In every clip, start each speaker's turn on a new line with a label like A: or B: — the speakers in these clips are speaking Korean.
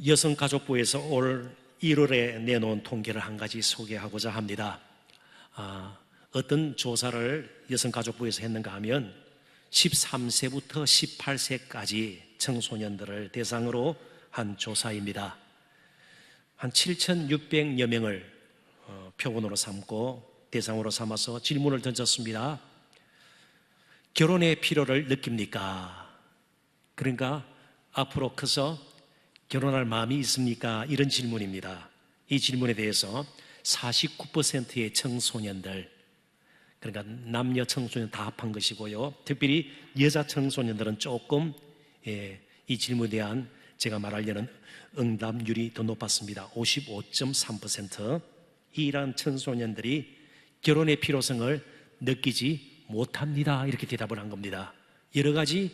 A: 여성가족부에서 올 1월에 내놓은 통계를 한 가지 소개하고자 합니다. 어떤 조사를 여성가족부에서 했는가 하면 13세부터 18세까지 청소년들을 대상으로 한 조사입니다. 한 7,600여 명을 표본으로 삼고 대상으로 삼아서 질문을 던졌습니다. 결혼의 필요를 느낍니까? 그러니까 앞으로 커서 결혼할 마음이 있습니까? 이런 질문입니다. 이 질문에 대해서 49%의 청소년들, 그러니까 남녀 청소년 다 합한 것이고요, 특별히 여자 청소년들은 조금 이 질문에 대한 제가 말하려는 응답률이 더 높았습니다. 55.3%. 이러한 청소년들이 결혼의 필요성을 느끼지 못합니다, 이렇게 대답을 한 겁니다. 여러 가지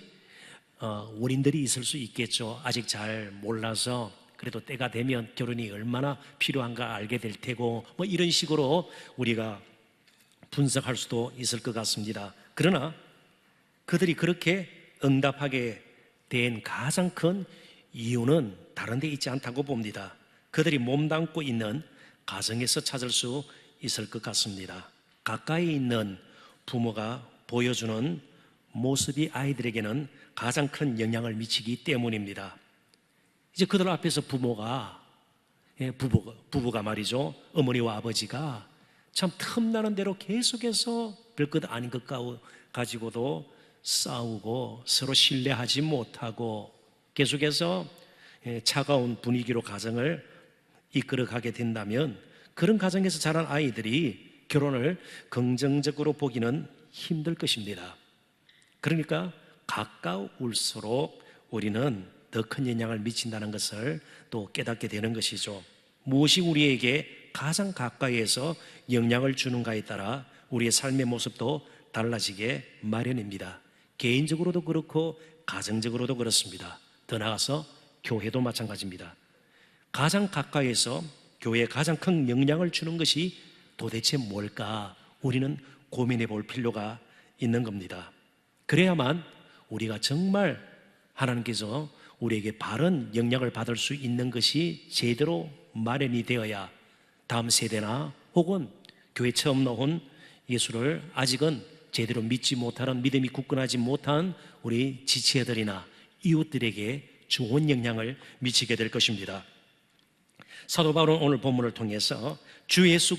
A: 원인들이 있을 수 있겠죠. 아직 잘 몰라서, 그래도 때가 되면 결혼이 얼마나 필요한가 알게 될 테고, 이런 식으로 우리가 분석할 수도 있을 것 같습니다. 그러나 그들이 그렇게 응답하게 된 가장 큰 이유는 다른 데 있지 않다고 봅니다. 그들이 몸담고 있는 가정에서 찾을 수 있을 것 같습니다. 가까이 있는 부모가 보여주는 모습이 아이들에게는 가장 큰 영향을 미치기 때문입니다. 이제 그들 앞에서 부부가 말이죠, 어머니와 아버지가 참 틈나는 대로 계속해서 별것 아닌 것 가지고도 싸우고 서로 신뢰하지 못하고 계속해서 차가운 분위기로 가정을 이끌어가게 된다면 그런 가정에서 자란 아이들이 결혼을 긍정적으로 보기는 힘들 것입니다. 그러니까 가까울수록 우리는 더 큰 영향을 미친다는 것을 또 깨닫게 되는 것이죠. 무엇이 우리에게 가장 가까이에서 영향을 주는가에 따라 우리의 삶의 모습도 달라지게 마련입니다. 개인적으로도 그렇고 가정적으로도 그렇습니다. 더 나아가서 교회도 마찬가지입니다. 가장 가까이에서 교회에 가장 큰 영향을 주는 것이 도대체 뭘까? 우리는 고민해 볼 필요가 있는 겁니다. 그래야만 우리가 정말 하나님께서 우리에게 바른 영향을 받을 수 있는 것이 제대로 마련이 되어야 다음 세대나 혹은 교회 처음 나온 예수를 아직은 제대로 믿지 못하는, 믿음이 굳건하지 못한 우리 지체들이나 이웃들에게 좋은 영향을 미치게 될 것입니다. 사도 바울은 오늘 본문을 통해서 주 예수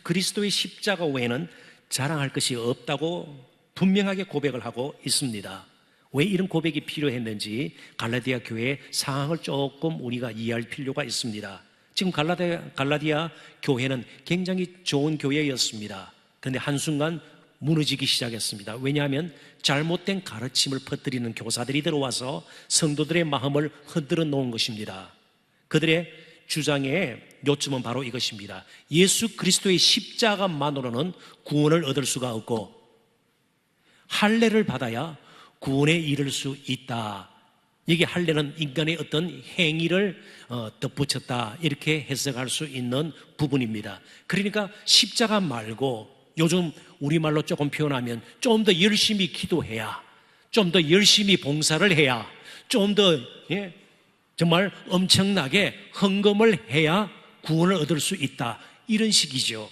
A: 그리스도의 십자가 외에는 자랑할 것이 없다고 분명하게 고백을 하고 있습니다. 왜 이런 고백이 필요했는지 갈라디아 교회의 상황을 조금 우리가 이해할 필요가 있습니다. 지금 갈라디아 교회는 굉장히 좋은 교회였습니다. 그런데 한순간 무너지기 시작했습니다. 왜냐하면 잘못된 가르침을 퍼뜨리는 교사들이 들어와서 성도들의 마음을 흔들어 놓은 것입니다. 그들의 주장의 요점은 바로 이것입니다. 예수 그리스도의 십자가만으로는 구원을 얻을 수가 없고 할례를 받아야 구원에 이를 수 있다. 이게 할례는 인간의 어떤 행위를 덧붙였다, 이렇게 해석할 수 있는 부분입니다. 그러니까 십자가 말고 요즘 우리말로 조금 표현하면 좀 더 열심히 기도해야, 좀 더 열심히 봉사를 해야, 좀 더 정말 엄청나게 헌금을 해야 구원을 얻을 수 있다, 이런 식이죠.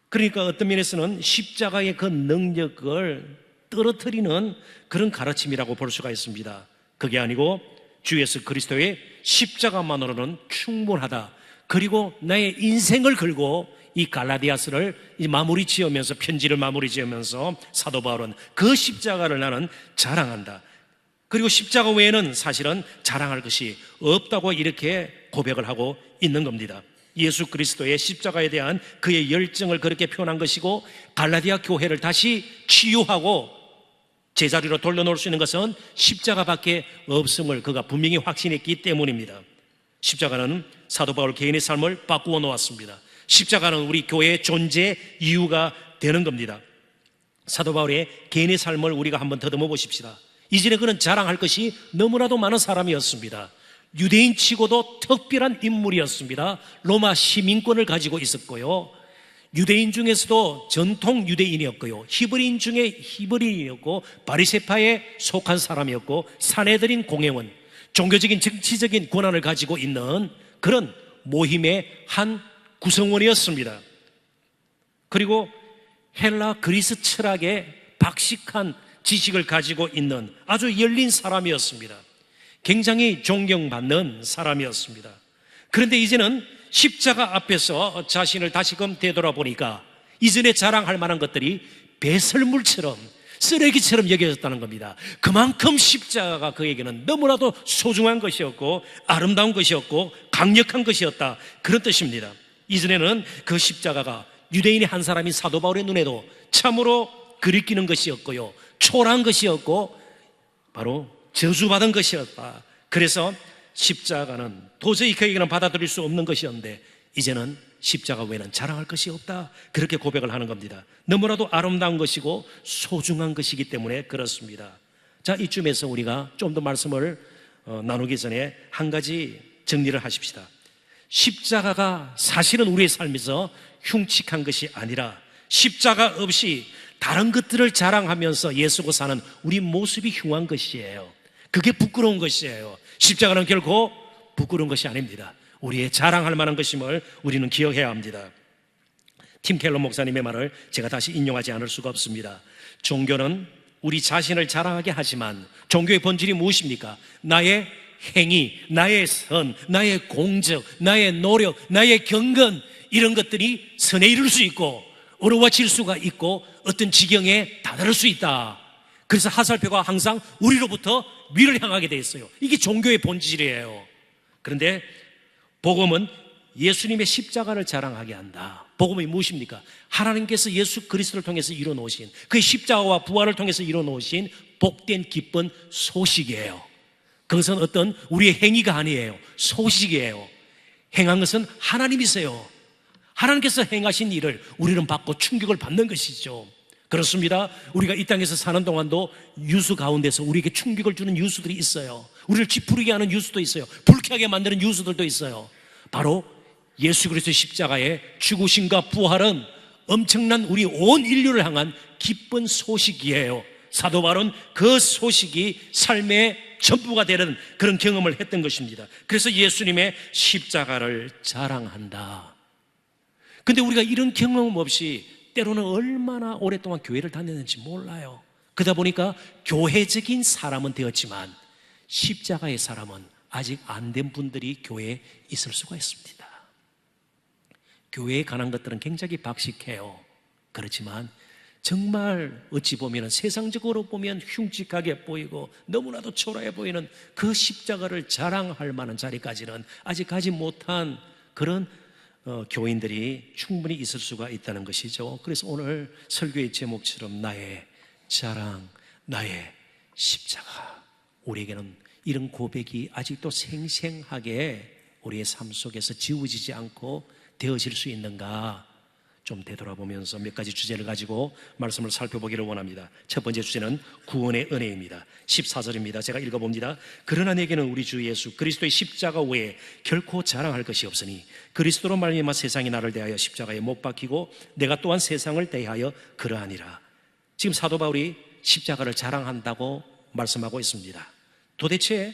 A: 그러니까 어떤 면에서는 십자가의 그 능력을 떨어뜨리는 그런 가르침이라고 볼 수가 있습니다. 그게 아니고 주 예수 그리스도의 십자가만으로는 충분하다. 그리고 나의 인생을 걸고 이 갈라디아서를 마무리 지으면서, 편지를 마무리 지으면서 사도 바울은 그 십자가를 나는 자랑한다. 그리고 십자가 외에는 사실은 자랑할 것이 없다고 이렇게 고백을 하고 있는 겁니다. 예수 그리스도의 십자가에 대한 그의 열정을 그렇게 표현한 것이고, 갈라디아 교회를 다시 치유하고 제자리로 돌려놓을 수 있는 것은 십자가밖에 없음을 그가 분명히 확신했기 때문입니다. 십자가는 사도 바울 개인의 삶을 바꾸어 놓았습니다. 십자가는 우리 교회의 존재 이유가 되는 겁니다. 사도 바울의 개인의 삶을 우리가 한번 더듬어 보십시다. 이전에 그는 자랑할 것이 너무나도 많은 사람이었습니다. 유대인치고도 특별한 인물이었습니다. 로마 시민권을 가지고 있었고요, 유대인 중에서도 전통 유대인이었고요, 히브리인 중에 히브리인이었고, 바리새파에 속한 사람이었고, 산헤드린 공회원, 종교적인 정치적인 권한을 가지고 있는 그런 모임의 한 구성원이었습니다. 그리고 헬라 그리스 철학에 박식한 지식을 가지고 있는 아주 열린 사람이었습니다. 굉장히 존경받는 사람이었습니다. 그런데 이제는 십자가 앞에서 자신을 다시금 되돌아보니까 이전에 자랑할 만한 것들이 배설물처럼 쓰레기처럼 여겨졌다는 겁니다. 그만큼 십자가가 그에게는 너무나도 소중한 것이었고 아름다운 것이었고 강력한 것이었다, 그런 뜻입니다. 이전에는 그 십자가가 유대인의 한 사람인 사도 바울의 눈에도 참으로 그리끼는 것이었고요, 초라한 것이었고 바로 저주받은 것이었다. 그래서 십자가는 도저히 그에게는 받아들일 수 없는 것이었는데 이제는 십자가 외에는 자랑할 것이 없다, 그렇게 고백을 하는 겁니다. 너무나도 아름다운 것이고 소중한 것이기 때문에 그렇습니다. 자, 이쯤에서 우리가 좀 더 말씀을 나누기 전에 한 가지 정리를 하십시다. 십자가가 사실은 우리의 삶에서 흉측한 것이 아니라 십자가 없이 다른 것들을 자랑하면서 예수고 사는 우리 모습이 흉한 것이에요. 그게 부끄러운 것이에요. 십자가는 결코 부끄러운 것이 아닙니다. 우리의 자랑할 만한 것임을 우리는 기억해야 합니다. 팀 켈러 목사님의 말을 제가 다시 인용하지 않을 수가 없습니다. 종교는 우리 자신을 자랑하게 하지만 종교의 본질이 무엇입니까? 나의 행위, 나의 선, 나의 공적, 나의 노력, 나의 경건, 이런 것들이 선에 이룰 수 있고 어려워질 수가 있고 어떤 지경에 다다를 수 있다. 그래서 하살표가 항상 우리로부터 위를 향하게 돼 있어요. 이게 종교의 본질이에요. 그런데 복음은 예수님의 십자가를 자랑하게 한다. 복음이 무엇입니까? 하나님께서 예수 그리스도를 통해서 이뤄놓으신, 그의 십자가와 부활을 통해서 이뤄놓으신 복된 기쁜 소식이에요. 그것은 어떤 우리의 행위가 아니에요. 소식이에요. 행한 것은 하나님이세요. 하나님께서 행하신 일을 우리는 받고 충격을 받는 것이죠. 그렇습니다. 우리가 이 땅에서 사는 동안도 유수 가운데서 우리에게 충격을 주는 유수들이 있어요. 우리를 찌푸리게 하는 유수도 있어요. 불쾌하게 만드는 유수들도 있어요. 바로 예수 그리스도의 십자가의 죽으심과 부활은 엄청난 우리 온 인류를 향한 기쁜 소식이에요. 사도 바울은 그 소식이 삶의 전부가 되는 그런 경험을 했던 것입니다. 그래서 예수님의 십자가를 자랑한다. 근데 우리가 이런 경험 없이 때로는 얼마나 오랫동안 교회를 다녔는지 몰라요. 그러다 보니까 교회적인 사람은 되었지만 십자가의 사람은 아직 안 된 분들이 교회에 있을 수가 있습니다. 교회에 관한 것들은 굉장히 박식해요. 그렇지만 정말 어찌 보면 세상적으로 보면 흉측하게 보이고 너무나도 초라해 보이는 그 십자가를 자랑할 만한 자리까지는 아직 가지 못한 그런 교인들이 충분히 있을 수가 있다는 것이죠. 그래서 오늘 설교의 제목처럼 나의 자랑, 나의 십자가, 우리에게는 이런 고백이 아직도 생생하게 우리의 삶 속에서 지워지지 않고 되어질 수 있는가, 좀 되돌아보면서 몇 가지 주제를 가지고 말씀을 살펴보기를 원합니다. 첫 번째 주제는 구원의 은혜입니다. 14절입니다. 제가 읽어봅니다. 그러나 내게는 우리 주 예수 그리스도의 십자가 외에 결코 자랑할 것이 없으니 그리스도로 말미암아 세상이 나를 대하여 십자가에 못 박히고 내가 또한 세상을 대하여 그러하니라. 지금 사도 바울이 십자가를 자랑한다고 말씀하고 있습니다. 도대체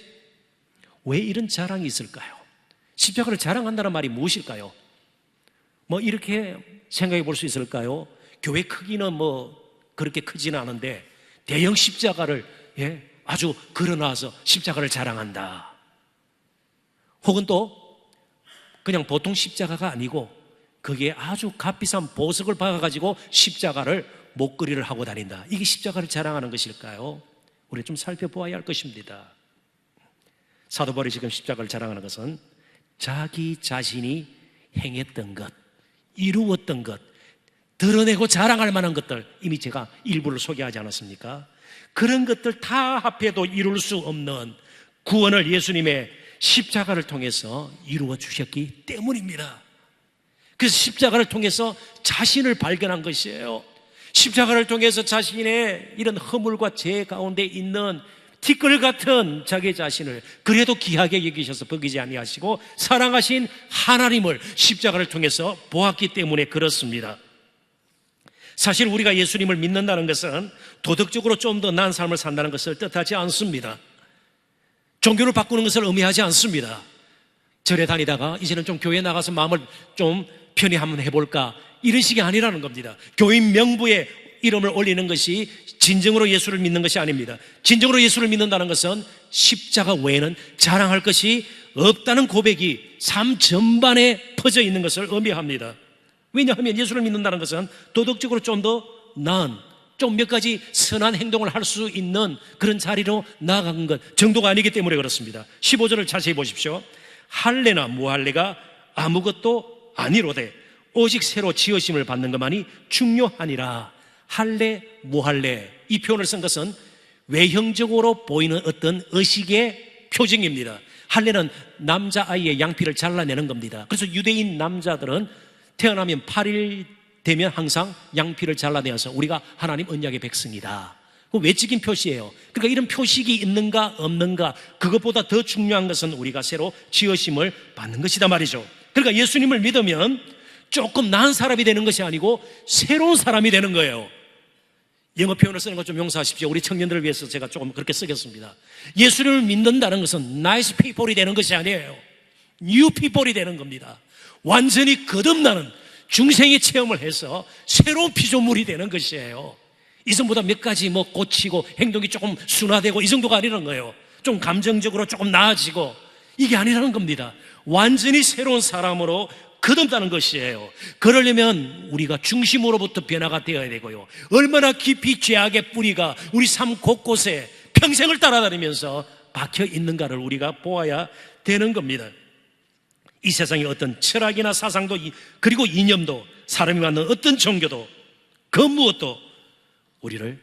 A: 왜 이런 자랑이 있을까요? 십자가를 자랑한다는 말이 무엇일까요? 이렇게 생각해 볼 수 있을까요? 교회 크기는 그렇게 크지는 않은데 대형 십자가를 아주 걸어놔서 십자가를 자랑한다. 혹은 또 그냥 보통 십자가가 아니고 거기에 아주 값비싼 보석을 박아가지고 십자가를 목걸이를 하고 다닌다. 이게 십자가를 자랑하는 것일까요? 우리 좀 살펴보아야 할 것입니다. 사도 바울이 지금 십자가를 자랑하는 것은 자기 자신이 행했던 것, 이루었던 것, 드러내고 자랑할 만한 것들, 이미 제가 일부를 소개하지 않았습니까? 그런 것들 다 합해도 이룰 수 없는 구원을 예수님의 십자가를 통해서 이루어 주셨기 때문입니다. 그래서 십자가를 통해서 자신을 발견한 것이에요. 십자가를 통해서 자신의 이런 허물과 죄 가운데 있는 티끌 같은 자기 자신을 그래도 귀하게 여기셔서 버리지 아니하시고 사랑하신 하나님을 십자가를 통해서 보았기 때문에 그렇습니다. 사실 우리가 예수님을 믿는다는 것은 도덕적으로 좀 더 나은 삶을 산다는 것을 뜻하지 않습니다. 종교를 바꾸는 것을 의미하지 않습니다. 절에 다니다가 이제는 좀 교회 나가서 마음을 좀 편히 한번 해볼까, 이런 식이 아니라는 겁니다. 교인 명부에 이름을 올리는 것이 진정으로 예수를 믿는 것이 아닙니다. 진정으로 예수를 믿는다는 것은 십자가 외에는 자랑할 것이 없다는 고백이 삶 전반에 퍼져 있는 것을 의미합니다. 왜냐하면 예수를 믿는다는 것은 도덕적으로 좀 더 나은, 좀 몇 가지 선한 행동을 할 수 있는 그런 자리로 나아간 것 정도가 아니기 때문에 그렇습니다. 15절을 자세히 보십시오. 할례나 무할례가 아무것도 아니로되 오직 새로 지으심을 받는 것만이 중요하니라. 할례, 무할례, 이 표현을 쓴 것은 외형적으로 보이는 어떤 의식의 표징입니다. 할례는 남자아이의 양피를 잘라내는 겁니다. 그래서 유대인 남자들은 태어나면 8일 되면 항상 양피를 잘라내어서 우리가 하나님 언약의 백성이다, 그 외적인 표시예요. 그러니까 이런 표식이 있는가 없는가, 그것보다 더 중요한 것은 우리가 새로 지으심을 받는 것이다 말이죠. 그러니까 예수님을 믿으면 조금 나은 사람이 되는 것이 아니고 새로운 사람이 되는 거예요. 영어 표현을 쓰는 것 좀 용서하십시오. 우리 청년들을 위해서 제가 조금 그렇게 쓰겠습니다. 예수님을 믿는다는 것은 nice people이 되는 것이 아니에요. new people이 되는 겁니다. 완전히 거듭나는 중생의 체험을 해서 새로운 피조물이 되는 것이에요. 이전보다 몇 가지 고치고 행동이 조금 순화되고 이 정도가 아니라는 거예요. 좀 감정적으로 조금 나아지고, 이게 아니라는 겁니다. 완전히 새로운 사람으로 거듭나는 것이에요. 그러려면 우리가 중심으로부터 변화가 되어야 되고요, 얼마나 깊이 죄악의 뿌리가 우리 삶 곳곳에 평생을 따라다니면서 박혀 있는가를 우리가 보아야 되는 겁니다. 이 세상의 어떤 철학이나 사상도 그리고 이념도, 사람이 만든 어떤 종교도 그 무엇도 우리를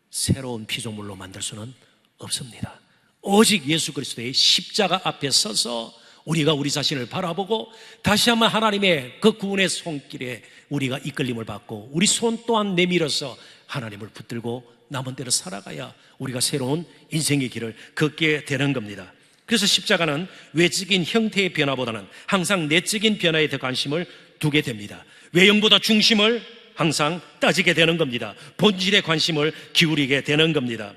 A: 새로운 피조물로 만들 수는 없습니다. 오직 예수 그리스도의 십자가 앞에 서서 우리가 우리 자신을 바라보고 다시 한번 하나님의 그 구원의 손길에 우리가 이끌림을 받고 우리 손 또한 내밀어서 하나님을 붙들고 남은 대로 살아가야 우리가 새로운 인생의 길을 걷게 되는 겁니다. 그래서 십자가는 외적인 형태의 변화보다는 항상 내적인 변화에 더 관심을 두게 됩니다. 외형보다 중심을 항상 따지게 되는 겁니다. 본질에 관심을 기울이게 되는 겁니다.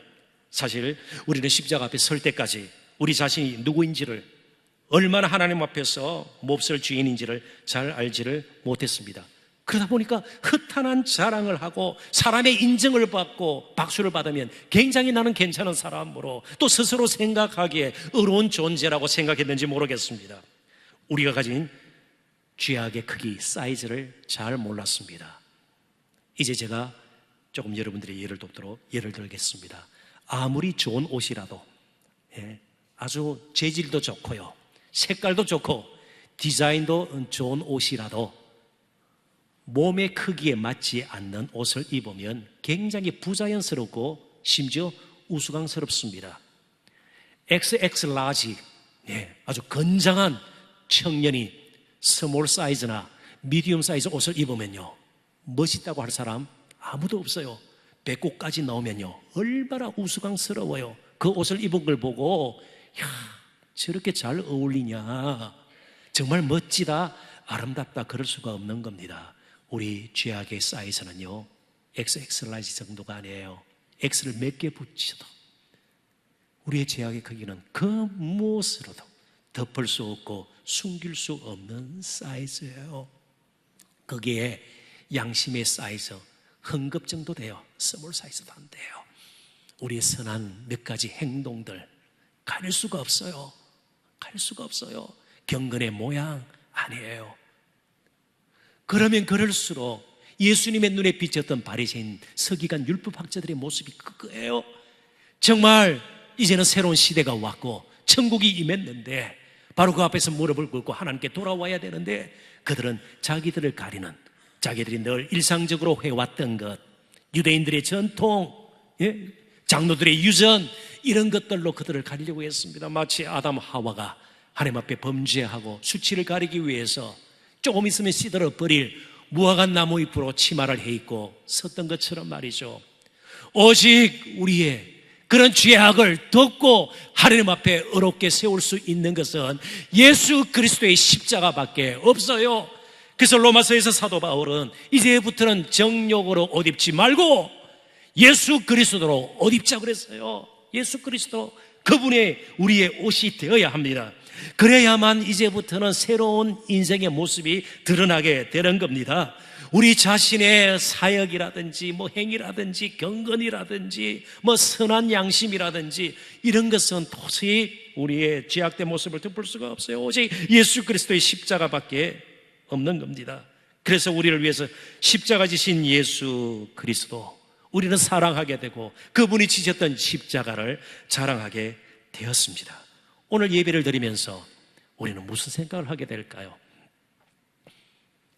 A: 사실 우리는 십자가 앞에 설 때까지 우리 자신이 누구인지를, 얼마나 하나님 앞에서 몹쓸 주인인지를 잘 알지를 못했습니다. 그러다 보니까 허탄한 자랑을 하고 사람의 인정을 받고 박수를 받으면 굉장히 나는 괜찮은 사람으로 또 스스로 생각하기에 의로운 존재라고 생각했는지 모르겠습니다. 우리가 가진 죄악의 크기, 사이즈를 잘 몰랐습니다. 이제 제가 조금 여러분들의 예를 돕도록 예를 들겠습니다. 아무리 좋은 옷이라도, 아주 재질도 좋고요, 색깔도 좋고 디자인도 좋은 옷이라도 몸의 크기에 맞지 않는 옷을 입으면 굉장히 부자연스럽고 심지어 우스꽝스럽습니다. XX 라지, 아주 건장한 청년이 스몰 사이즈나 미디움 사이즈 옷을 입으면요, 멋있다고 할 사람 아무도 없어요. 배꼽까지 나오면요, 얼마나 우스꽝스러워요. 그 옷을 입은 걸 보고, 야, 저렇게 잘 어울리냐, 정말 멋지다, 아름답다, 그럴 수가 없는 겁니다. 우리 죄악의 사이즈는요, XX 라지 정도가 아니에요. X를 몇 개 붙여도 우리의 죄악의 크기는 그 무엇으로도 덮을 수 없고 숨길 수 없는 사이즈예요. 거기에 양심의 사이즈, 헝겊 정도 돼요. 스몰 사이즈도 안 돼요. 우리의 선한 몇 가지 행동들 가릴 수가 없어요. 가릴 수가 없어요. 경건의 모양 아니에요. 그러면 그럴수록 예수님의 눈에 비쳤던 바리새인, 서기관, 율법학자들의 모습이 그거예요. 정말 이제는 새로운 시대가 왔고 천국이 임했는데 바로 그 앞에서 무릎을 꿇고 하나님께 돌아와야 되는데, 그들은 자기들을 가리는, 자기들이 늘 일상적으로 해왔던 것, 유대인들의 전통, 장로들의 유전, 이런 것들로 그들을 가리려고 했습니다. 마치 아담 하와가 하나님 앞에 범죄하고 수치를 가리기 위해서 조금 있으면 시들어 버릴 무화과 나무 잎으로 치마를 해입고 섰던 것처럼 말이죠. 오직 우리의 그런 죄악을 덮고 하나님 앞에 의롭게 세울 수 있는 것은 예수 그리스도의 십자가밖에 없어요. 그래서 로마서에서 사도 바울은 이제부터는 정욕으로 옷 입지 말고 예수 그리스도로 옷 입자 그랬어요. 예수 그리스도, 그분이 우리의 옷이 되어야 합니다. 그래야만 이제부터는 새로운 인생의 모습이 드러나게 되는 겁니다. 우리 자신의 사역이라든지 행위라든지 경건이라든지 선한 양심이라든지 이런 것은 도저히 우리의 죄악된 모습을 덮을 수가 없어요. 오직 예수 그리스도의 십자가밖에 없는 겁니다. 그래서 우리를 위해서 십자가 지신 예수 그리스도, 우리는 사랑하게 되고 그분이 지셨던 십자가를 자랑하게 되었습니다. 오늘 예배를 드리면서 우리는 무슨 생각을 하게 될까요?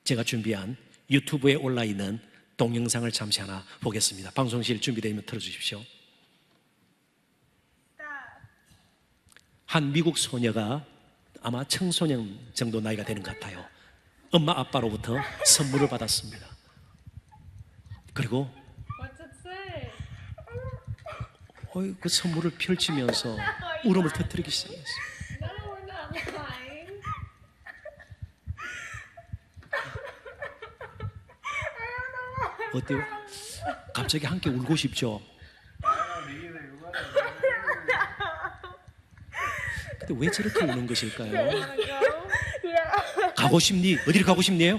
A: 제가 준비한 유튜브에 올라있는 동영상을 잠시 하나 보겠습니다. 방송실 준비되면 틀어주십시오. 한 미국 소녀가 아마 청소년 정도 나이가 되는 것 같아요. 엄마 아빠로부터 선물을 받았습니다. 그리고 그 선물을 펼치면서 울음을 터뜨리기 시작했어요. 어때요? 갑자기 함께 울고 싶죠? 근데 왜 저렇게 우는 것일까요? 가고 싶니? 어디를 가고 싶니요?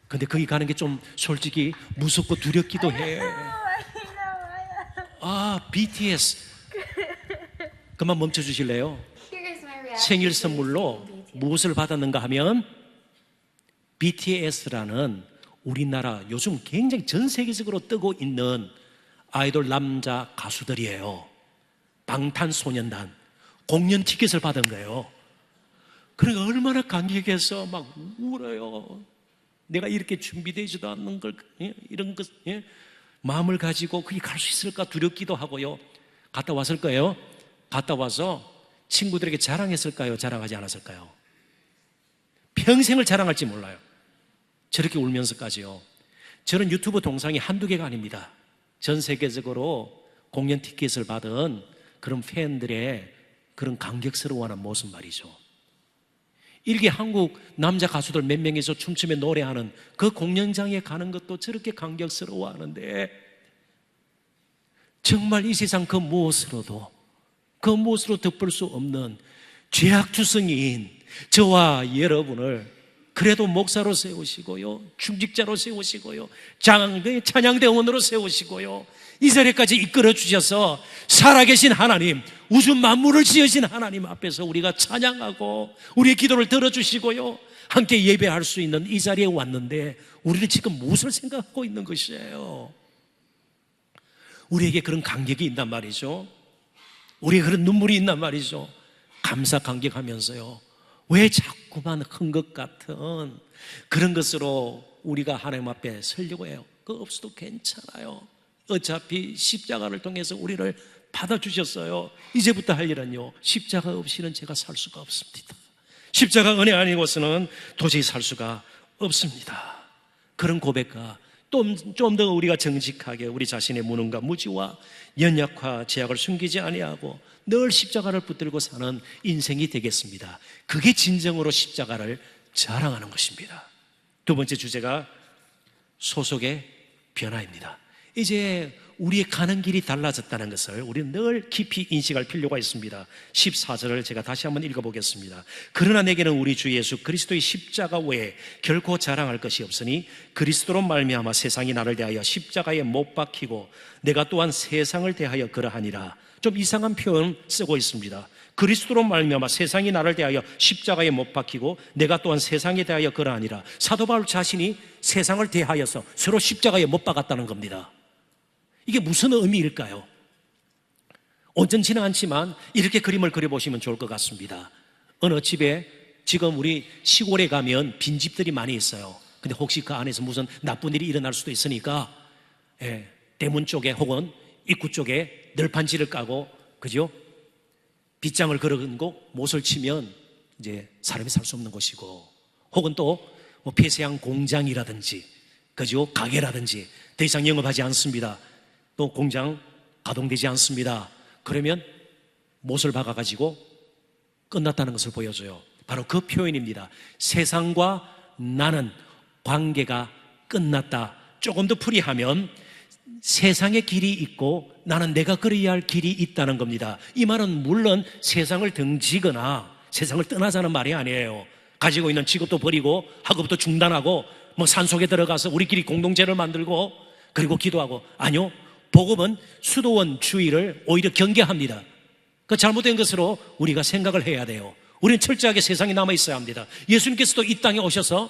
A: 근데 거기 가는 게 좀 솔직히 무섭고 두렵기도 해. BTS. 그만 멈춰 주실래요? 생일 선물로 무엇을 받았는가 하면 BTS라는 우리나라 요즘 굉장히 전 세계적으로 뜨고 있는 아이돌 남자 가수들이에요. 방탄소년단 공연 티켓을 받은 거예요. 그러니까 얼마나 감격해서 막 울어요. 내가 이렇게 준비되지도 않는 걸, 이런 것, 마음을 가지고 거기 갈 수 있을까 두렵기도 하고요. 갔다 왔을 거예요. 갔다 와서 친구들에게 자랑했을까요? 자랑하지 않았을까요? 평생을 자랑할지 몰라요. 저렇게 울면서까지요. 저는 유튜브 동상이 한두 개가 아닙니다. 전 세계적으로 공연 티켓을 받은 그런 팬들의 그런 감격스러워하는 모습 말이죠. 이렇게 한국 남자 가수들 몇 명이서 춤추며 노래하는 그 공연장에 가는 것도 저렇게 감격스러워하는데 정말 이 세상 그 무엇으로 덮을 수 없는 죄악투성이인 저와 여러분을 그래도 목사로 세우시고요, 중직자로 세우시고요, 찬양대원으로 세우시고요, 이 자리까지 이끌어 주셔서 살아계신 하나님, 우주 만물을 지으신 하나님 앞에서 우리가 찬양하고 우리의 기도를 들어주시고요, 함께 예배할 수 있는 이 자리에 왔는데 우리는 지금 무엇을 생각하고 있는 것이에요? 우리에게 그런 감격이 있단 말이죠. 우리에게 그런 눈물이 있단 말이죠. 감사 감격하면서요, 왜 자꾸만 큰 것 같은 그런 것으로 우리가 하나님 앞에 서려고 해요? 그거 없어도 괜찮아요. 어차피 십자가를 통해서 우리를 받아주셨어요. 이제부터 할 일은요, 십자가 없이는 제가 살 수가 없습니다. 십자가 은혜 아니고서는 도저히 살 수가 없습니다. 그런 고백과 좀 더 우리가 정직하게 우리 자신의 무능과 무지와 연약과 죄악을 숨기지 아니하고 늘 십자가를 붙들고 사는 인생이 되겠습니다. 그게 진정으로 십자가를 자랑하는 것입니다. 두 번째 주제가 소속의 변화입니다. 이제 우리의 가는 길이 달라졌다는 것을 우리는 늘 깊이 인식할 필요가 있습니다. 14절을 제가 다시 한번 읽어보겠습니다. 그러나 내게는 우리 주 예수 그리스도의 십자가 외에 결코 자랑할 것이 없으니 그리스도로 말미암아 세상이 나를 대하여 십자가에 못 박히고 내가 또한 세상을 대하여 그러하니라. 좀 이상한 표현 쓰고 있습니다. 그리스도로 말미암아 세상이 나를 대하여 십자가에 못 박히고 내가 또한 세상에 대하여 그러하니라. 사도 바울 자신이 세상을 대하여서 서로 십자가에 못 박았다는 겁니다. 이게 무슨 의미일까요? 온전치는 않지만 이렇게 그림을 그려보시면 좋을 것 같습니다. 어느 집에 지금 우리 시골에 가면 빈집들이 많이 있어요. 근데 혹시 그 안에서 무슨 나쁜 일이 일어날 수도 있으니까 대문 쪽에 혹은 입구 쪽에 널판지를 까고, 그죠? 빗장을 걸어놓고 못을 치면 이제 사람이 살 수 없는 곳이고, 혹은 또 폐쇄한 공장이라든지, 그죠? 가게라든지 더 이상 영업하지 않습니다. 또 공장 가동되지 않습니다. 그러면 못을 박아가지고 끝났다는 것을 보여줘요. 바로 그 표현입니다. 세상과 나는 관계가 끝났다. 조금 더 풀이하면 세상의 길이 있고 나는 내가 걸어야 할 길이 있다는 겁니다. 이 말은 물론 세상을 등지거나 세상을 떠나자는 말이 아니에요. 가지고 있는 직업도 버리고 학업도 중단하고 뭐 산속에 들어가서 우리끼리 공동체를 만들고 그리고 기도하고, 아니요, 복음은 수도원 주의를 오히려 경계합니다. 그 잘못된 것으로 우리가 생각을 해야 돼요. 우리는 철저하게 세상에 남아 있어야 합니다. 예수님께서도 이 땅에 오셔서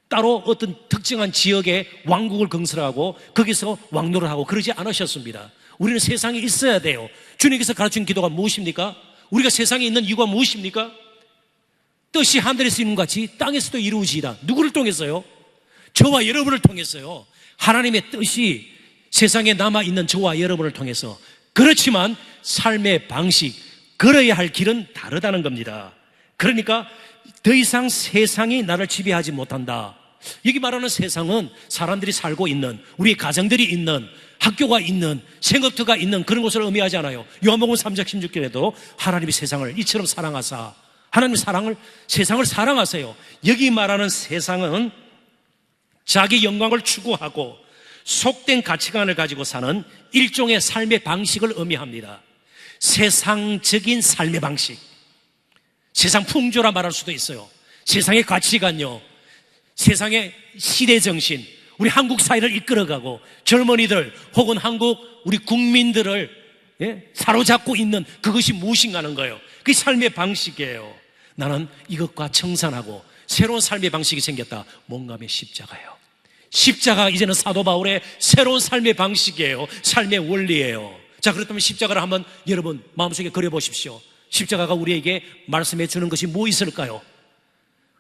A: 따로 어떤 특정한 지역의 왕국을 건설하고 거기서 왕노를 하고 그러지 않으셨습니다. 우리는 세상에 있어야 돼요. 주님께서 가르친 기도가 무엇입니까? 우리가 세상에 있는 이유가 무엇입니까? 뜻이 하늘에서 이룬 같이 땅에서도 이루어지이다. 누구를 통해서요? 저와 여러분을 통해서요. 하나님의 뜻이 세상에 남아있는 저와 여러분을 통해서. 그렇지만 삶의 방식, 걸어야 할 길은 다르다는 겁니다. 그러니까 더 이상 세상이 나를 지배하지 못한다. 여기 말하는 세상은 사람들이 살고 있는, 우리 가정들이 있는, 학교가 있는, 생업터가 있는 그런 곳을 의미하지 않아요. 요한복음 3장 16절에도 하나님이 세상을 이처럼 사랑하사, 하나님의 세상을 사랑하세요. 여기 말하는 세상은 자기 영광을 추구하고 속된 가치관을 가지고 사는 일종의 삶의 방식을 의미합니다. 세상적인 삶의 방식, 세상 풍조라 말할 수도 있어요. 세상의 가치관요, 세상의 시대 정신, 우리 한국 사회를 이끌어가고 젊은이들 혹은 한국 우리 국민들을 사로잡고 있는 그것이 무엇인가 하는 거예요. 그게 삶의 방식이에요. 나는 이것과 청산하고 새로운 삶의 방식이 생겼다. 몸감의 십자가예요. 십자가 이제는 사도 바울의 새로운 삶의 방식이에요. 삶의 원리예요. 자, 그렇다면 십자가를 한번 여러분 마음속에 그려보십시오. 십자가가 우리에게 말씀해 주는 것이 뭐 있을까요?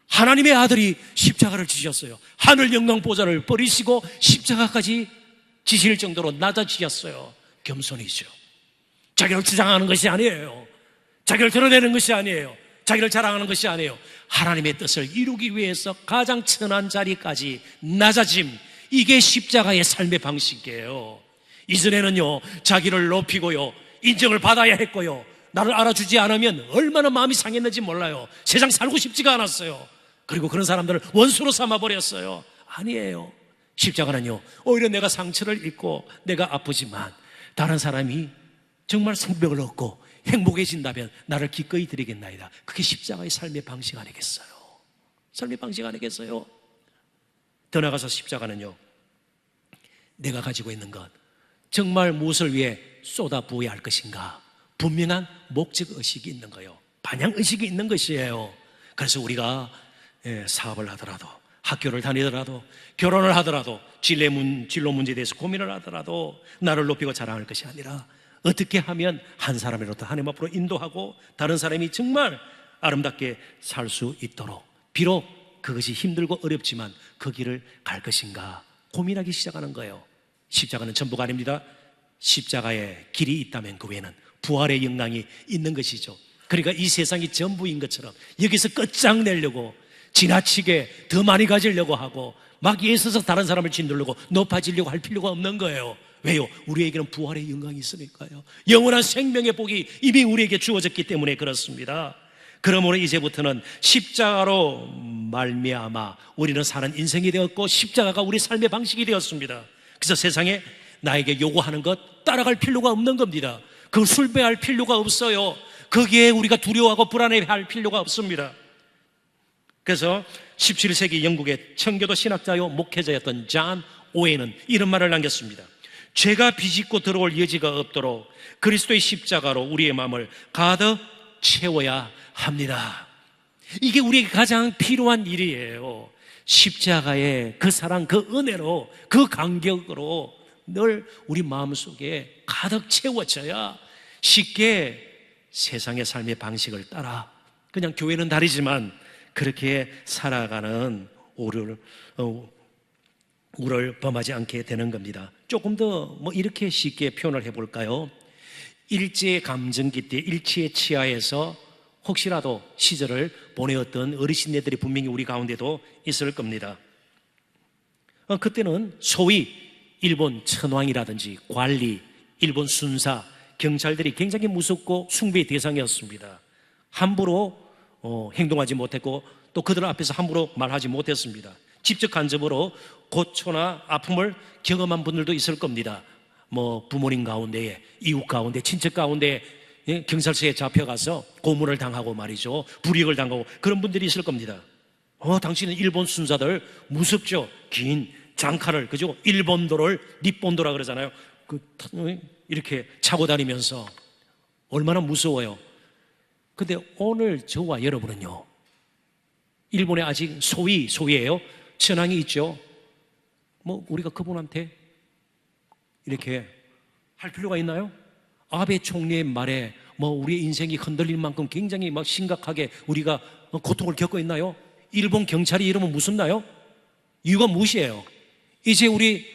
A: 하나님의 아들이 십자가를 지셨어요. 하늘 영광 보좌를 버리시고 십자가까지 지실 정도로 낮아지셨어요. 겸손이죠. 자기를 주장하는 것이 아니에요. 자기를 드러내는 것이 아니에요. 자기를 자랑하는 것이 아니에요. 하나님의 뜻을 이루기 위해서 가장 천한 자리까지 낮아짐, 이게 십자가의 삶의 방식이에요. 이전에는요, 자기를 높이고요, 인정을 받아야 했고요, 나를 알아주지 않으면 얼마나 마음이 상했는지 몰라요. 세상 살고 싶지가 않았어요. 그리고 그런 사람들을 원수로 삼아버렸어요. 아니에요. 십자가는요, 오히려 내가 상처를 입고 내가 아프지만 다른 사람이 정말 생명을 얻고 행복해진다면 나를 기꺼이 드리겠나이다. 그게 십자가의 삶의 방식 아니겠어요? 삶의 방식 아니겠어요? 더 나아가서 십자가는요, 내가 가지고 있는 것, 정말 무엇을 위해 쏟아 부어야 할 것인가, 분명한 목적의식이 있는 거예요. 반향의식이 있는 것이에요. 그래서 우리가 사업을 하더라도, 학교를 다니더라도, 결혼을 하더라도, 진로 문제에 대해서 고민을 하더라도 나를 높이고 자랑할 것이 아니라 어떻게 하면 한 사람이라도 하나님 앞으로 인도하고 다른 사람이 정말 아름답게 살 수 있도록, 비록 그것이 힘들고 어렵지만 그 길을 갈 것인가 고민하기 시작하는 거예요. 십자가는 전부가 아닙니다. 십자가에 길이 있다면 그 외에는 부활의 영광이 있는 것이죠. 그러니까 이 세상이 전부인 것처럼 여기서 끝장내려고, 지나치게 더 많이 가지려고 하고 막 애써서 다른 사람을 짓누르고 높아지려고 할 필요가 없는 거예요. 왜요? 우리에게는 부활의 영광이 있으니까요. 영원한 생명의 복이 이미 우리에게 주어졌기 때문에 그렇습니다. 그러므로 이제부터는 십자가로 말미암아 우리는 사는 인생이 되었고 십자가가 우리 삶의 방식이 되었습니다. 그래서 세상에 나에게 요구하는 것 따라갈 필요가 없는 겁니다. 그걸 sul배할 필요가 없어요. 거기에 우리가 두려워하고 불안해할 필요가 없습니다. 그래서 17세기 영국의 청교도 신학자요 목회자였던 존 오웬은 이런 말을 남겼습니다. 죄가 비집고 들어올 여지가 없도록 그리스도의 십자가로 우리의 마음을 가득 채워야 합니다. 이게 우리에게 가장 필요한 일이에요. 십자가의 그 사랑, 그 은혜로, 그 간격으로 늘 우리 마음속에 가득 채워져야 쉽게 세상의 삶의 방식을 따라 그냥 교회는 다르지만 그렇게 살아가는 우를 범하지 않게 되는 겁니다. 조금 더 이렇게 쉽게 표현을 해볼까요? 일제 감정기 때 일치의 치하에서 혹시라도 시절을 보내었던 어르신네들이 분명히 우리 가운데도 있을 겁니다. 그때는 소위 일본 천황이라든지 관리, 일본 순사, 경찰들이 굉장히 무섭고 숭배의 대상이었습니다. 함부로 행동하지 못했고 또 그들 앞에서 함부로 말하지 못했습니다. 직접 간접으로 고초나 아픔을 경험한 분들도 있을 겁니다. 뭐 부모님 가운데에, 이웃 가운데, 친척 가운데 경찰서에 잡혀가서 고문을 당하고 말이죠, 불이익을 당하고 그런 분들이 있을 겁니다. 당신은 일본 순사들 무섭죠? 긴 장칼을, 그죠? 일본도를 니본도라 그러잖아요. 이렇게 차고 다니면서 얼마나 무서워요. 근데 오늘 저와 여러분은요, 일본에 아직 소위예요. 천황이 있죠. 뭐 우리가 그분한테 이렇게 할 필요가 있나요? 아베 총리의 말에 뭐 우리의 인생이 흔들릴 만큼 굉장히 막 심각하게 우리가 고통을 겪고 있나요? 일본 경찰이 이러면 무섭나요? 이유가 무엇이에요? 이제 우리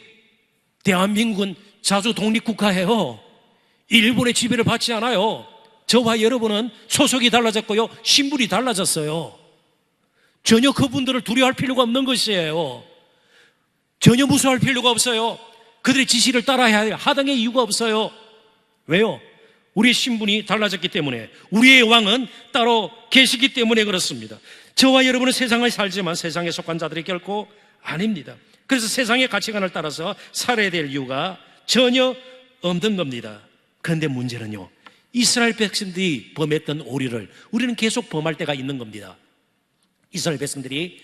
A: 대한민국은 자주 독립국가예요. 일본의 지배를 받지 않아요. 저와 여러분은 소속이 달라졌고요, 신분이 달라졌어요. 전혀 그분들을 두려워할 필요가 없는 것이에요. 전혀 무서워할 필요가 없어요. 그들의 지시를 따라야 해요. 하등의 이유가 없어요. 왜요? 우리의 신분이 달라졌기 때문에, 우리의 왕은 따로 계시기 때문에 그렇습니다. 저와 여러분은 세상을 살지만 세상에 속한 자들이 결코 아닙니다. 그래서 세상의 가치관을 따라서 살아야 될 이유가 전혀 없는 겁니다. 그런데 문제는요, 이스라엘 백성들이 범했던 오류를 우리는 계속 범할 때가 있는 겁니다. 이스라엘 백성들이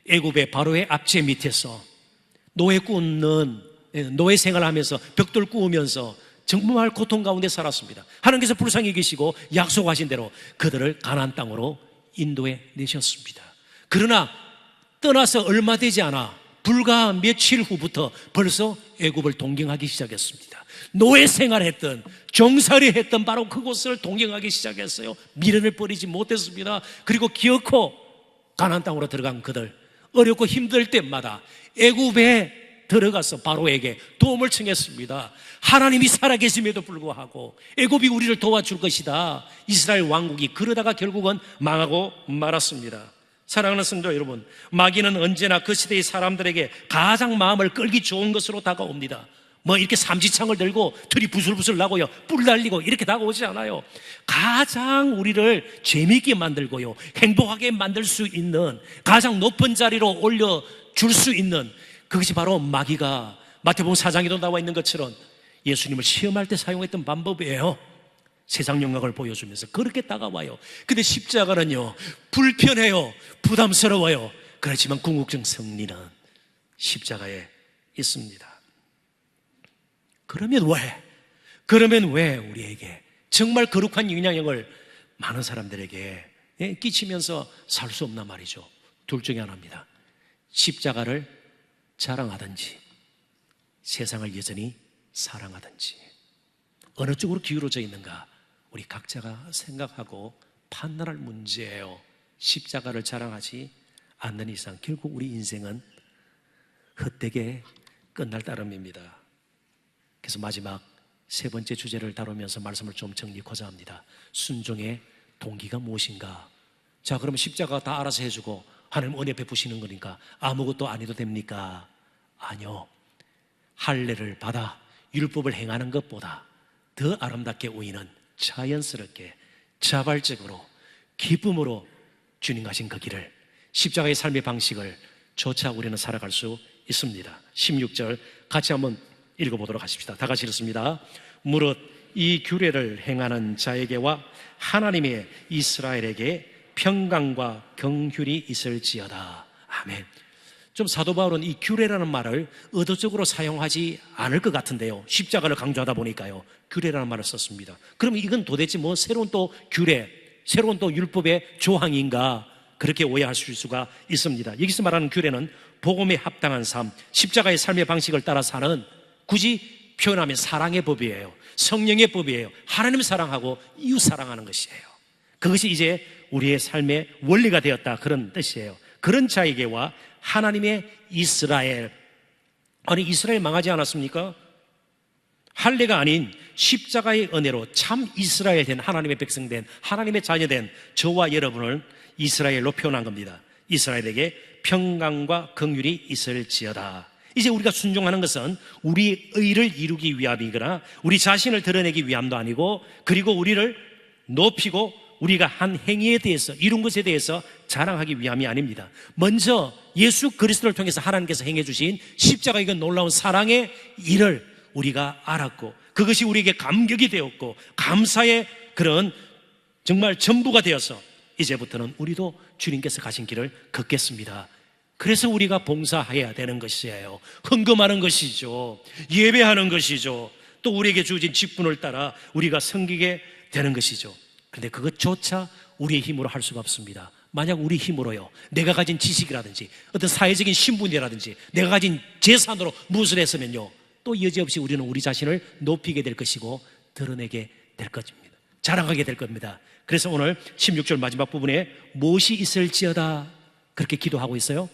A: 애굽의 바로의 압제 밑에서 노예 생활을 하면서 벽돌 구우면서 정말 고통 가운데 살았습니다. 하나님께서 불쌍히 계시고 약속하신 대로 그들을 가나안 땅으로 인도해 내셨습니다. 그러나 떠나서 얼마 되지 않아 불과 며칠 후부터 벌써 애굽을 동경하기 시작했습니다. 노예 생활했던, 종살이 했던 바로 그곳을 동경하기 시작했어요. 미련을 버리지 못했습니다. 그리고 기어코 가나안 땅으로 들어간 그들, 어렵고 힘들 때마다 애굽에 들어가서 바로에게 도움을 청했습니다. 하나님이 살아계심에도 불구하고 애굽이 우리를 도와줄 것이다. 이스라엘 왕국이 그러다가 결국은 망하고 말았습니다. 사랑하는 성도 여러분, 마귀는 언제나 그 시대의 사람들에게 가장 마음을 끌기 좋은 것으로 다가옵니다. 뭐 이렇게 삼지창을 들고 틀이 부슬부슬 나고요, 뿔 날리고 이렇게 다가오지 않아요. 가장 우리를 재미있게 만들고요, 행복하게 만들 수 있는, 가장 높은 자리로 올려줄 수 있는, 그것이 바로 마귀가 마태복음 4장에도 나와 있는 것처럼 예수님을 시험할 때 사용했던 방법이에요. 세상 영광을 보여주면서 그렇게 다가와요. 근데 십자가는요, 불편해요, 부담스러워요. 그렇지만 궁극적 승리는 십자가에 있습니다. 그러면 왜 우리에게 정말 거룩한 영향력을 많은 사람들에게 끼치면서 살 수 없나 말이죠. 둘 중에 하나입니다. 십자가를 자랑하든지 세상을 여전히 사랑하든지, 어느 쪽으로 기울어져 있는가 우리 각자가 생각하고 판단할 문제예요. 십자가를 자랑하지 않는 이상 결국 우리 인생은 헛되게 끝날 따름입니다. 그래서 마지막 세 번째 주제를 다루면서 말씀을 좀 정리하고자 합니다. 순종의 동기가 무엇인가? 자, 그러면 십자가 다 알아서 해주고 하나님 은혜 베푸시는 거니까 아무것도 안 해도 됩니까? 아니요. 할례를 받아 율법을 행하는 것보다 더 아름답게 우리는 자연스럽게 자발적으로 기쁨으로 주님 가신 그 길을, 십자가의 삶의 방식을 조차 우리는 살아갈 수 있습니다. 16절 같이 한번 읽어보도록 하십시다. 다 같이 읽습니다. 무릇 이 규례를 행하는 자에게와 하나님의 이스라엘에게 평강과 긍휼이 있을지어다. 아멘. 좀 사도 바울은 이 규례라는 말을 의도적으로 사용하지 않을 것 같은데요, 십자가를 강조하다 보니까요, 규례라는 말을 썼습니다. 그러면 이건 도대체 뭐 새로운 또 규례, 새로운 또 율법의 조항인가, 그렇게 오해하실 수가 있습니다. 여기서 말하는 규례는 복음에 합당한 삶, 십자가의 삶의 방식을 따라 사는, 굳이 표현하면 사랑의 법이에요. 성령의 법이에요. 하나님 사랑하고 이웃 사랑하는 것이에요. 그것이 이제 우리의 삶의 원리가 되었다, 그런 뜻이에요. 그런 자에게와 하나님의 이스라엘, 아니 이스라엘 망하지 않았습니까? 할례가 아닌 십자가의 은혜로 참 이스라엘 된, 하나님의 백성된, 하나님의 자녀된 저와 여러분을 이스라엘로 표현한 겁니다. 이스라엘에게 평강과 긍휼이 있을지어다. 이제 우리가 순종하는 것은 우리 의를 이루기 위함이거나 우리 자신을 드러내기 위함도 아니고, 그리고 우리를 높이고 우리가 한 행위에 대해서, 이룬 것에 대해서 자랑하기 위함이 아닙니다. 먼저 예수 그리스도를 통해서 하나님께서 행해 주신 십자가의 그 놀라운 사랑의 일을 우리가 알았고, 그것이 우리에게 감격이 되었고 감사의 그런 정말 전부가 되어서 이제부터는 우리도 주님께서 가신 길을 걷겠습니다. 그래서 우리가 봉사해야 되는 것이에요. 헌금하는 것이죠. 예배하는 것이죠. 또 우리에게 주어진 직분을 따라 우리가 섬기게 되는 것이죠. 그런데 그것조차 우리의 힘으로 할 수가 없습니다. 만약 우리 힘으로요, 내가 가진 지식이라든지 어떤 사회적인 신분이라든지 내가 가진 재산으로 무엇을 했으면요, 또 여지없이 우리는 우리 자신을 높이게 될 것이고 드러내게 될 것입니다. 자랑하게 될 겁니다. 그래서 오늘 16절 마지막 부분에 무엇이 있을지어다 그렇게 기도하고 있어요.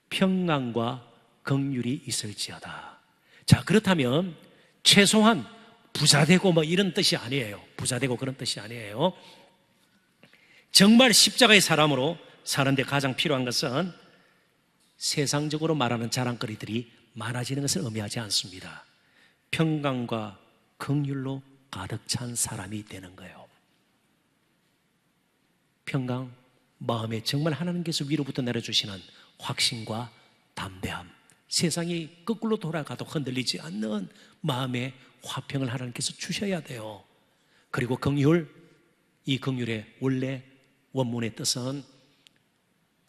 A: 평강과 긍휼이 있을지어다. 자, 그렇다면 최소한 부자되고 뭐 이런 뜻이 아니에요. 부자되고 그런 뜻이 아니에요. 정말 십자가의 사람으로 사는데 가장 필요한 것은 세상적으로 말하는 자랑거리들이 많아지는 것을 의미하지 않습니다. 평강과 긍휼로 가득 찬 사람이 되는 거예요. 평강, 마음에 정말 하나님께서 위로부터 내려주시는 확신과 담대함, 세상이 거꾸로 돌아가도 흔들리지 않는 마음의 화평을 하나님께서 주셔야 돼요. 그리고 긍휼, 이 긍휼의 원래 원문의 뜻은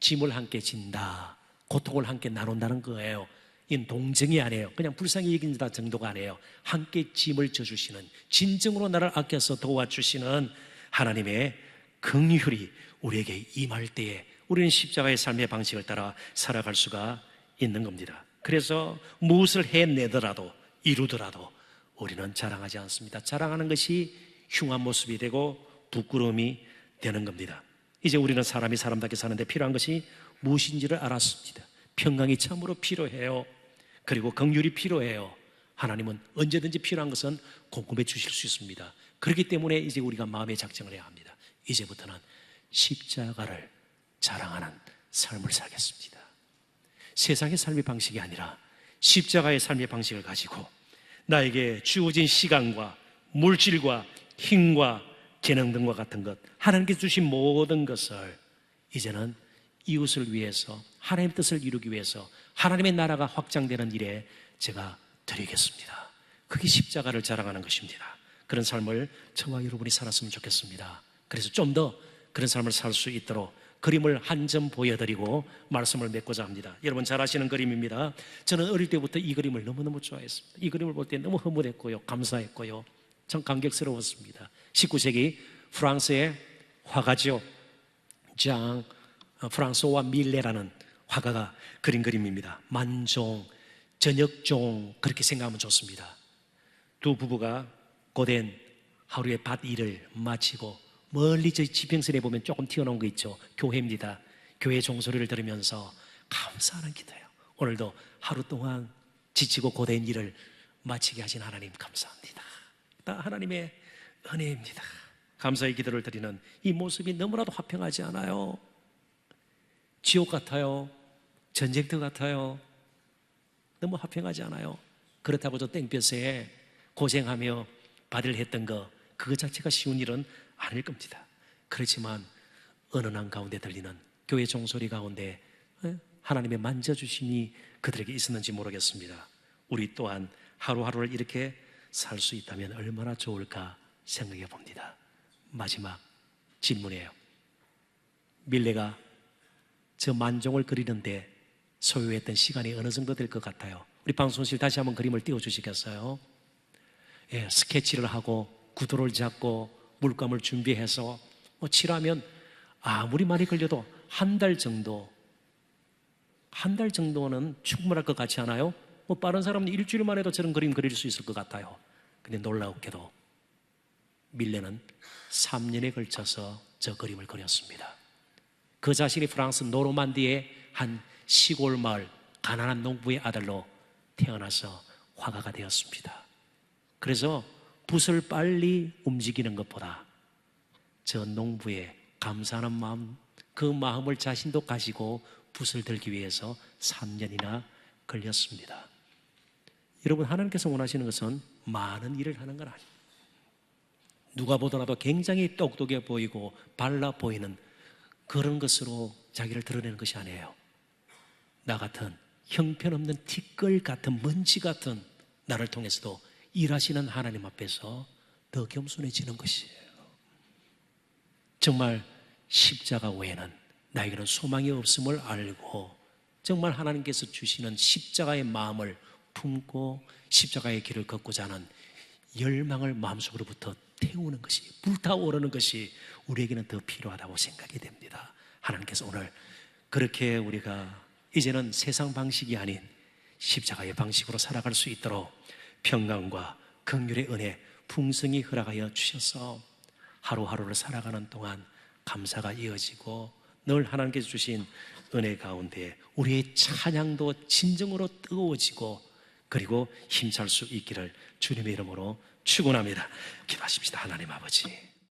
A: 짐을 함께 진다, 고통을 함께 나눈다는 거예요. 이 동정이 아니에요. 그냥 불쌍히 여긴다 정도가 아니에요. 함께 짐을 져주시는, 진정으로 나를 아껴서 도와주시는 하나님의 긍휼이 우리에게 임할 때에 우리는 십자가의 삶의 방식을 따라 살아갈 수가 있는 겁니다. 그래서 무엇을 해내더라도, 이루더라도 우리는 자랑하지 않습니다. 자랑하는 것이 흉한 모습이 되고 부끄러움이 되는 겁니다. 이제 우리는 사람이 사람답게 사는데 필요한 것이 무엇인지를 알았습니다. 평강이 참으로 필요해요. 그리고 긍휼이 필요해요. 하나님은 언제든지 필요한 것은 공급해 주실 수 있습니다. 그렇기 때문에 이제 우리가 마음의 작정을 해야 합니다. 이제부터는 십자가를 자랑하는 삶을 살겠습니다. 세상의 삶의 방식이 아니라 십자가의 삶의 방식을 가지고 나에게 주어진 시간과 물질과 힘과 재능 등과 같은 것, 하나님께서 주신 모든 것을 이제는 이웃을 위해서, 하나님의 뜻을 이루기 위해서 하나님의 나라가 확장되는 일에 제가 드리겠습니다. 그게 십자가를 자랑하는 것입니다. 그런 삶을 저와 여러분이 살았으면 좋겠습니다. 그래서 좀 더 그런 삶을 살 수 있도록 그림을 한 점 보여드리고 말씀을 맺고자 합니다. 여러분 잘 아시는 그림입니다. 저는 어릴 때부터 이 그림을 너무너무 좋아했습니다. 이 그림을 볼 때 너무 흐뭇했고요, 감사했고요, 참 감격스러웠습니다. 19세기 프랑스의 화가죠. 장 프랑소와 밀레라는 화가가 그린 그림입니다. 만종, 저녁종 그렇게 생각하면 좋습니다. 두 부부가 고된 하루의 밭 일을 마치고 멀리 저 지평선에 보면 조금 튀어나온 거 있죠. 교회입니다. 교회 종소리를 들으면서 감사하는 기도예요. 오늘도 하루 동안 지치고 고된 일을 마치게 하신 하나님 감사합니다. 다 하나님의 은혜입니다. 감사의 기도를 드리는 이 모습이 너무나도 화평하지 않아요? 지옥 같아요? 전쟁터 같아요? 너무 화평하지 않아요? 그렇다고 저 땡볕에 고생하며 밭을 했던 거, 그거 자체가 쉬운 일은 아닐 겁니다. 그렇지만 은은한 가운데 들리는 교회 종소리 가운데 하나님의 만져주심이 그들에게 있었는지 모르겠습니다. 우리 또한 하루하루를 이렇게 살 수 있다면 얼마나 좋을까 생각해 봅니다. 마지막 질문이에요. 밀레가 저 만종을 그리는데 소요했던 시간이 어느 정도 될 것 같아요? 우리 방송실 다시 한번 그림을 띄워주시겠어요? 예, 스케치를 하고 구도를 잡고 물감을 준비해서 칠하면 아무리 많이 걸려도 한 달 정도는 충분할 것 같지 않아요? 빠른 사람은 일주일만 해도 저런 그림 그릴 수 있을 것 같아요. 근데 놀랍게도 밀레는 3년에 걸쳐서 저 그림을 그렸습니다. 그 자신이 프랑스 노르만디의 한 시골 마을 가난한 농부의 아들로 태어나서 화가가 되었습니다. 그래서 붓을 빨리 움직이는 것보다 저 농부의 감사하는 마음, 그 마음을 자신도 가지고 붓을 들기 위해서 3년이나 걸렸습니다. 여러분, 하나님께서 원하시는 것은 많은 일을 하는 건 아니에요. 누가 보더라도 굉장히 똑똑해 보이고 발라 보이는 그런 것으로 자기를 드러내는 것이 아니에요. 나 같은 형편없는 티끌 같은 먼지 같은 나를 통해서도 일하시는 하나님 앞에서 더 겸손해지는 것이에요. 정말 십자가 외에는 나에게는 소망이 없음을 알고 정말 하나님께서 주시는 십자가의 마음을 품고 십자가의 길을 걷고자 하는 열망을 마음속으로부터 태우는 것이, 불타오르는 것이 우리에게는 더 필요하다고 생각이 됩니다. 하나님께서 오늘 그렇게 우리가 이제는 세상 방식이 아닌 십자가의 방식으로 살아갈 수 있도록 평강과 긍휼의 은혜 풍성히 허락하여 주셔서 하루하루를 살아가는 동안 감사가 이어지고 늘 하나님께서 주신 은혜 가운데 우리의 찬양도 진정으로 뜨거워지고 그리고 힘찰 수 있기를 주님의 이름으로 축원합니다. 기도하십시다. 하나님 아버지,